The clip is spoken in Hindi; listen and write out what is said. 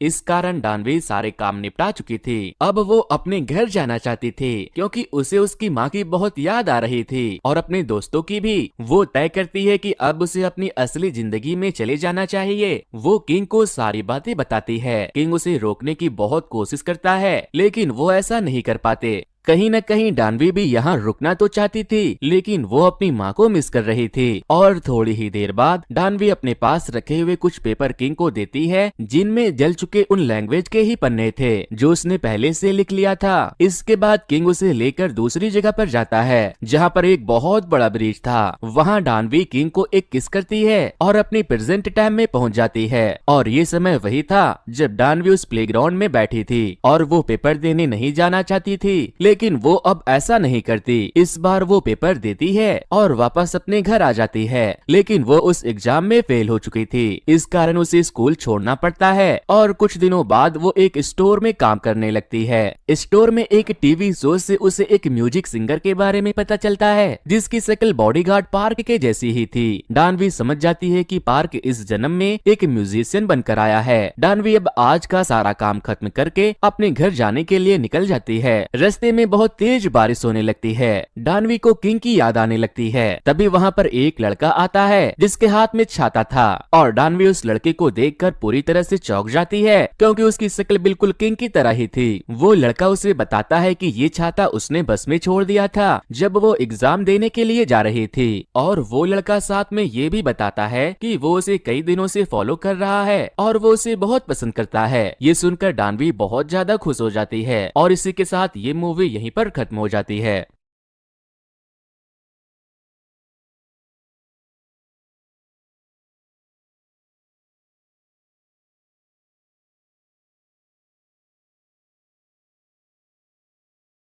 इस कारण डानवी सारे काम निपटा चुकी थी। अब वो अपने घर जाना चाहती थी क्योंकि उसे उसकी माँ की बहुत याद आ रही थी और अपने दोस्तों की भी। वो तय करती है कि अब उसे अपनी असली जिंदगी में चले जाना चाहिए। वो किंग को सारी बातें बताती है। किंग उसे रोकने की बहुत कोशिश करता है लेकिन वो ऐसा नहीं कर पाते। कहीं न कहीं डानवी भी यहाँ रुकना तो चाहती थी लेकिन वो अपनी माँ को मिस कर रही थी। और थोड़ी ही देर बाद डानवी अपने पास रखे हुए कुछ पेपर किंग को देती है जिनमें जल चुके उन लैंग्वेज के ही पन्ने थे जो उसने पहले से लिख लिया था। इसके बाद किंग उसे लेकर दूसरी जगह पर जाता है जहाँ पर एक बहुत बड़ा ब्रिज था। वहाँ डानवी किंग को एक किस करती है और अपनी प्रेजेंट टाइम में पहुँच जाती है। और ये समय वही था जब डानवी उस प्लेग्राउंड में बैठी थी और वो पेपर देने नहीं जाना चाहती थी लेकिन वो अब ऐसा नहीं करती। इस बार वो पेपर देती है और वापस अपने घर आ जाती है लेकिन वो उस एग्जाम में फेल हो चुकी थी। इस कारण उसे स्कूल छोड़ना पड़ता है और कुछ दिनों बाद वो एक स्टोर में काम करने लगती है। स्टोर में एक टीवी शो से उसे एक म्यूजिक सिंगर के बारे में पता चलता है जिसकी शक्ल बॉडीगार्ड पार्क के जैसी ही थी। डानवी समझ जाती है कि पार्क इस जन्म में एक म्यूजिशियन बनकर आया है। डानवी अब आज का सारा काम खत्म करके अपने घर जाने के लिए निकल जाती है। रास्ते में बहुत तेज बारिश होने लगती है। डानवी को किंग की याद आने लगती है। तभी वहाँ पर एक लड़का आता है जिसके हाथ में छाता था और डानवी उस लड़के को देखकर पूरी तरह से चौंक जाती है क्योंकि उसकी शक्ल बिल्कुल किंग की तरह ही थी। वो लड़का उसे बताता है कि ये छाता उसने बस में छोड़ दिया था जब वो एग्जाम देने के लिए जा रही थी। और वो लड़का साथ में ये भी बताता है कि वो उसे कई दिनों से फॉलो कर रहा है और वो उसे बहुत पसंद करता है। ये सुनकर डानवी बहुत ज्यादा खुश हो जाती है और इसी के साथ ये मूवी यहीं पर खत्म हो जाती है।